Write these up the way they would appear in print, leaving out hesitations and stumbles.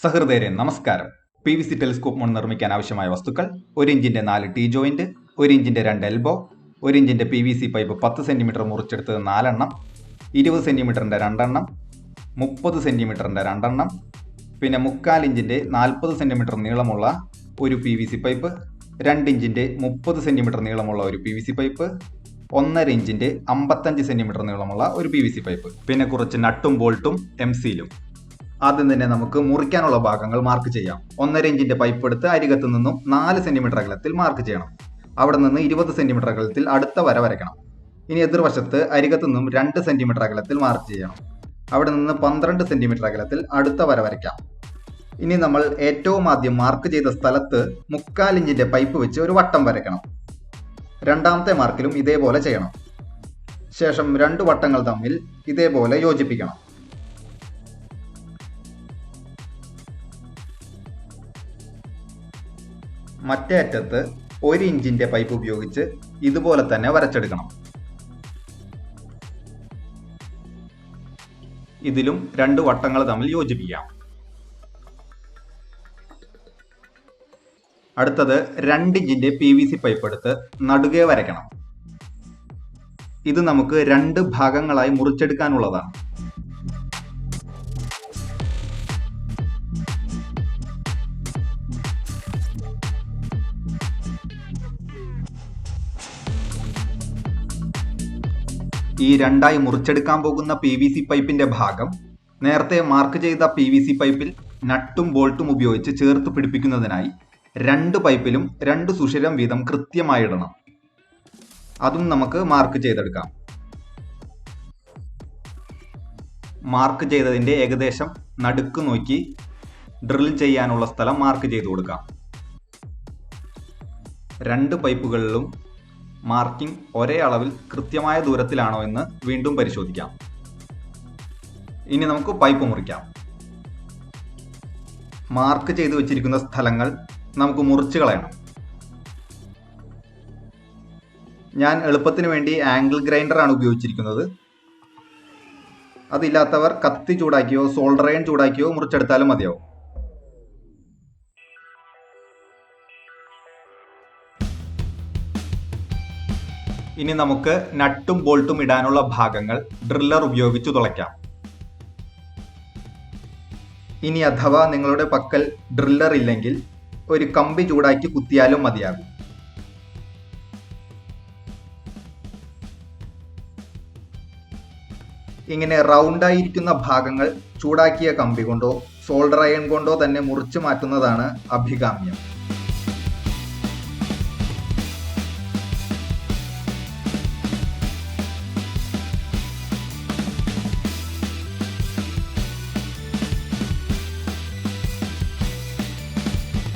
സഹൃദയരെ നമസ്കാരം. PVC telescope mount നിർമ്മിക്കാൻ ആവശ്യമായ വസ്തുക്കൾ: 1 ഇഞ്ചിന്റെ 4 ടീ ജോയിന്റ്, 1 ഇഞ്ചിന്റെ 2 എൽബോ, 1 ഇഞ്ചിന്റെ PVC പൈപ്പ് 10 സെന്റിമീറ്റർ മുറിച്ചെടുത്തത് 4 എണ്ണം, 20 സെന്റിമീറ്ററിന്റെ 2 എണ്ണം, 30 സെന്റിമീറ്ററിന്റെ 2 എണ്ണം, പിന്നെ 3/4 ഇഞ്ചിന്റെ 40 സെന്റിമീറ്റർ നീളമുള്ള ഒരു PVC പൈപ്പ്, 2 ഇഞ്ചിന്റെ 30 സെന്റിമീറ്റർ നീളമുള്ള ഒരു PVC പൈപ്പ്, 1.5 ഇഞ്ചിന്റെ 55 സെന്റിമീറ്റർ നീളമുള്ള ഒരു PVC പൈപ്പ്, പിന്നെ കുറച്ച് നട്ടും ബോൾട്ടും എംസീലും. ആദ്യം തന്നെ നമുക്ക് മുറിക്കാനുള്ള ഭാഗങ്ങൾ മാർക്ക് ചെയ്യാം. 1.5 ഇഞ്ചിന്റെ പൈപ്പ് എടുത്ത് അരികത്ത് നിന്നും 4 സെന്റിമീറ്റർ അകലത്തിൽ മാർക്ക് ചെയ്യണം. അവിടെ നിന്ന് 20 സെന്റിമീറ്റർ അകലത്തിൽ അടുത്ത വര വരയ്ക്കണം. ഇനി എതിർവശത്ത് അരികത്ത് നിന്നും 2 സെന്റിമീറ്റർ അകലത്തിൽ മാർക്ക് ചെയ്യണം. അവിടെ നിന്ന് 12 സെന്റിമീറ്റർ അകലത്തിൽ അടുത്ത വര വരയ്ക്കാം. ഇനി നമ്മൾ ഏറ്റവും ആദ്യം മാർക്ക് ചെയ്ത സ്ഥലത്ത് 3/4 ഇഞ്ചിന്റെ പൈപ്പ് വെച്ച് ഒരു വട്ടം വരയ്ക്കണം. രണ്ടാമത്തെ മാർക്കിലും ഇതേപോലെ ചെയ്യണം. ശേഷം 2 വട്ടങ്ങൾ തമ്മിൽ ഇതേപോലെ യോജിപ്പിക്കണം. മറ്റേ അറ്റത്ത് 1 ഇഞ്ചിന്റെ പൈപ്പ് ഉപയോഗിച്ച് ഇതുപോലെ തന്നെ വരച്ചെടുക്കണം. ഇതിലും 2 വട്ടങ്ങൾ തമ്മിൽ യോജിപ്പിക്കാം. അടുത്തത് 2 ഇഞ്ചിന്റെ PVC പൈപ്പ് എടുത്ത് നടുകെ വരയ്ക്കണം. ഇത് നമുക്ക് 2 ഭാഗങ്ങളായി മുറിച്ചെടുക്കാനുള്ളതാണ്. ഈ രണ്ടായി മുറിച്ചെടുക്കാൻ പോകുന്ന PVC പൈപ്പിന്റെ ഭാഗം നേരത്തെ മാർക്ക് ചെയ്ത PVC പൈപ്പിൽ നട്ടും ബോൾട്ടും ഉപയോഗിച്ച് ചേർത്ത് പിടിപ്പിക്കുന്നതിനായി 2 പൈപ്പിലും 2 സുഷിരം വീതം കൃത്യമായി ഇടണം. അതും നമുക്ക് മാർക്ക് ചെയ്തെടുക്കാം. മാർക്ക് ചെയ്തതിന്റെ ഏകദേശം നടുക്ക് നോക്കി ഡ്രിൽ ചെയ്യാനുള്ള സ്ഥലം മാർക്ക് ചെയ്തു കൊടുക്കാം. 2 പൈപ്പുകളിലും മാർക്കിംഗ് ഒരേ അളവിൽ കൃത്യമായ ദൂരത്തിലാണോ എന്ന് വീണ്ടും പരിശോധിക്കാം. ഇനി നമുക്ക് പൈപ്പ് മുറിക്കാം. മാർക്ക് ചെയ്തു വെച്ചിരിക്കുന്ന സ്ഥലങ്ങൾ നമുക്ക് മുറിച്ച് കളയണം. ഞാൻ എളുപ്പത്തിന് വേണ്ടി ആംഗിൾ ഗ്രൈൻഡർ ആണ് ഉപയോഗിച്ചിരിക്കുന്നത്. അതില്ലാത്തവർ കത്തി ചൂടാക്കിയോ സോൾഡർ അയൺ ചൂടാക്കിയോ മുറിച്ചെടുത്താലും മതിയാവും. ഇനി നമുക്ക് നട്ടും ബോൾട്ടും ഇടാനുള്ള ഭാഗങ്ങൾ ഡ്രില്ലർ ഉപയോഗിച്ച് തുളയ്ക്കാം. ഇനി അഥവാ നിങ്ങളുടെ പക്കൽ ഡ്രില്ലർ ഇല്ലെങ്കിൽ ഒരു കമ്പി ചൂടാക്കി കുത്തിയാലും മതിയാകും. ഇങ്ങനെ റൗണ്ടായിരിക്കുന്ന ഭാഗങ്ങൾ ചൂടാക്കിയ കമ്പി കൊണ്ടോ സോൾഡർ അയൺ കൊണ്ടോ തന്നെ മുറിച്ചു മാറ്റുന്നതാണ് അഭികാമ്യം.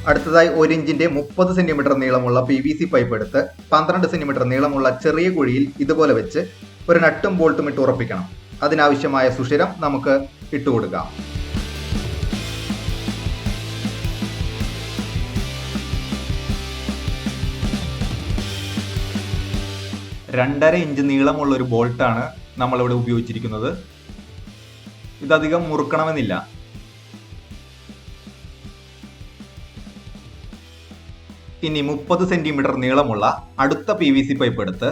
അടുത്തതായി 1 ഇഞ്ചിന്റെ 30 സെന്റിമീറ്റർ നീളമുള്ള PVC പൈപ്പ് എടുത്ത് 12 സെന്റിമീറ്റർ നീളമുള്ള ചെറിയ കുഴിയിൽ ഇതുപോലെ വെച്ച് ഒരു നട്ടും ബോൾട്ടും ഇട്ട് ഉറപ്പിക്കണം. അതിനാവശ്യമായ സുഷിരം നമുക്ക് ഇട്ടുകൊടുക്കാം. രണ്ടര ഇഞ്ച് നീളമുള്ള ഒരു ബോൾട്ടാണ് നമ്മളിവിടെ ഉപയോഗിച്ചിരിക്കുന്നത്. ഇതധികം മുറുക്കണമെന്നില്ല. ഇനി 30 സെന്റിമീറ്റർ നീളമുള്ള അടുത്ത PVC പൈപ്പ് എടുത്ത്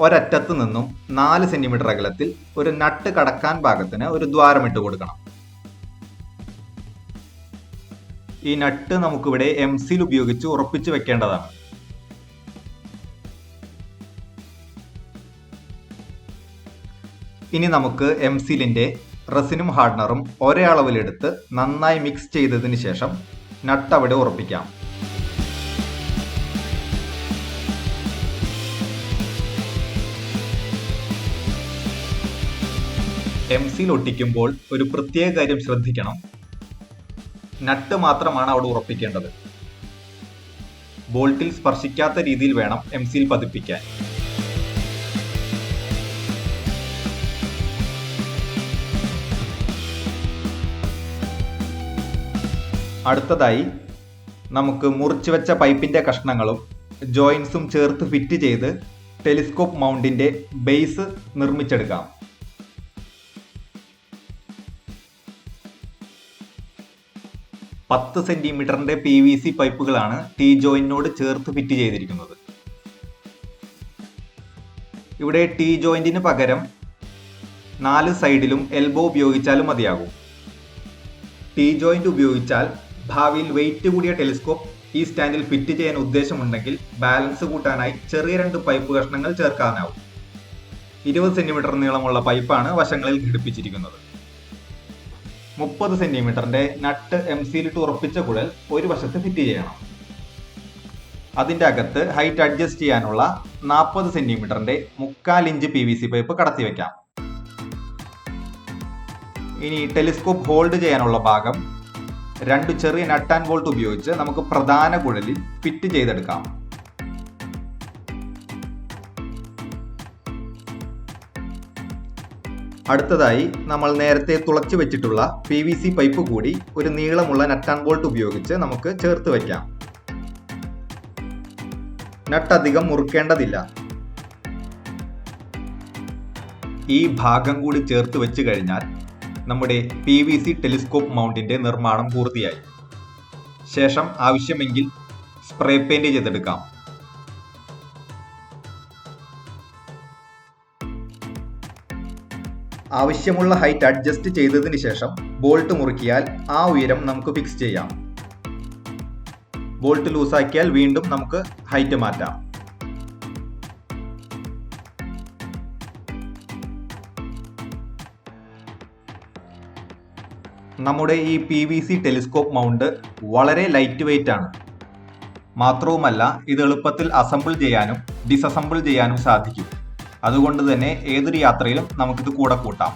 ഒരറ്റത്ത് നിന്നും 4 സെന്റിമീറ്റർ അകലത്തിൽ ഒരു നട്ട് കടക്കാൻ പാകത്തിന് ഒരു ദ്വാരമിട്ട് കൊടുക്കണം. ഈ നട്ട് നമുക്കിവിടെ എംസീൽ ഉപയോഗിച്ച് ഉറപ്പിച്ചു വെക്കേണ്ടതാണ്. ഇനി നമുക്ക് എംസീലിന്റെ റെസിനും ഹാർഡനറും ഒരേ അളവിലെടുത്ത് നന്നായി മിക്സ് ചെയ്തതിന് ശേഷം നട്ട് അവിടെ ഉറപ്പിക്കാം. എംസീൽ ഒട്ടിക്കുമ്പോൾ ഒരു പ്രത്യേക കാര്യം ശ്രദ്ധിക്കണം. നട്ട് മാത്രമാണ് അവിടെ ഉറപ്പിക്കേണ്ടത്. ബോൾട്ടിൽ സ്പർശിക്കാത്ത രീതിയിൽ വേണം എംസീൽ പതിപ്പിക്കാൻ. അടുത്തതായി നമുക്ക് മുറിച്ചു വെച്ച പൈപ്പിന്റെ കഷ്ണങ്ങളും ജോയിൻസും ചേർത്ത് ഫിറ്റ് ചെയ്ത് ടെലിസ്കോപ്പ് മൗണ്ടിന്റെ ബേസ് നിർമ്മിച്ചെടുക്കാം. 10 സെന്റിമീറ്ററിന്റെ PVC പൈപ്പുകളാണ് ടീ ജോയിന്റിനോട് ചേർത്ത് ഫിറ്റ് ചെയ്തിരിക്കുന്നത്. ഇവിടെ ടീ ജോയിന്റിന് പകരം 4 സൈഡിലും എൽബോ ഉപയോഗിച്ചാലും മതിയാകും. ടീ ജോയിന്റ് ഉപയോഗിച്ചാൽ ഭാവിയിൽ വെയിറ്റ് കൂടിയ ടെലിസ്കോപ്പ് ഈ സ്റ്റാൻഡിൽ ഫിറ്റ് ചെയ്യാൻ ഉദ്ദേശമുണ്ടെങ്കിൽ ബാലൻസ് കൂട്ടാനായി ചെറിയ 2 പൈപ്പ് കഷ്ണങ്ങൾ ചേർക്കാനാവും. 20 സെന്റിമീറ്റർ നീളമുള്ള പൈപ്പാണ് വശങ്ങളിൽ ഘടിപ്പിച്ചിരിക്കുന്നത്. 30 സെന്റിമീറ്ററിന്റെ നട്ട് എംസിയിലിട്ട് ഉറപ്പിച്ച കുഴൽ ഒരു വശത്ത് ഫിറ്റ് ചെയ്യണം. അതിന്റെ അകത്ത് ഹൈറ്റ് അഡ്ജസ്റ്റ് ചെയ്യാനുള്ള 40 സെന്റിമീറ്ററിന്റെ 1/4 ഇഞ്ച് PVC പൈപ്പ് കടത്തി വെക്കാം. ഇനി ടെലിസ്കോപ്പ് ഹോൾഡ് ചെയ്യാനുള്ള ഭാഗം 2 ചെറിയ നട്ട് ആൻഡ് ബോൾട്ട് ഉപയോഗിച്ച് നമുക്ക് പ്രധാന കുഴലിൽ ഫിറ്റ് ചെയ്തെടുക്കാം. അടുത്തതായി നമ്മൾ നേരത്തെ തുളച്ചു വെച്ചിട്ടുള്ള PVC പൈപ്പ് കൂടി ഒരു നീളമുള്ള നട്ട് ആൻഡ് ബോൾട്ട് ഉപയോഗിച്ച് നമുക്ക് ചേർത്ത് വയ്ക്കാം. നട്ട് അധികം മുറുക്കേണ്ടതില്ല. ഈ ഭാഗം കൂടി ചേർത്ത് വെച്ച് കഴിഞ്ഞാൽ നമ്മുടെ PVC ടെലിസ്കോപ്പ് മൗണ്ടിന്റെ നിർമ്മാണം പൂർത്തിയായി. ശേഷം ആവശ്യമെങ്കിൽ സ്പ്രേ പെയിന്റ് ചെയ്തെടുക്കാം. ആവശ്യമുള്ള ഹൈറ്റ് അഡ്ജസ്റ്റ് ചെയ്തതിന് ശേഷം ബോൾട്ട് മുറുക്കിയാൽ ആ ഉയരം നമുക്ക് ഫിക്സ് ചെയ്യാം. ബോൾട്ട് ലൂസാക്കിയാൽ വീണ്ടും നമുക്ക് ഹൈറ്റ് മാറ്റാം. നമ്മുടെ ഈ PVC ടെലിസ്കോപ്പ് മൗണ്ട് വളരെ ലൈറ്റ് വെയിറ്റ് ആണ്. മാത്രവുമല്ല ഇത് എളുപ്പത്തിൽ അസംബിൾ ചെയ്യാനും ഡിസസംബിൾ ചെയ്യാനും സാധിക്കും. അതുകൊണ്ട് തന്നെ ഏതൊരു യാത്രയിലും നമുക്കിത് കൂടെ കൂട്ടാം.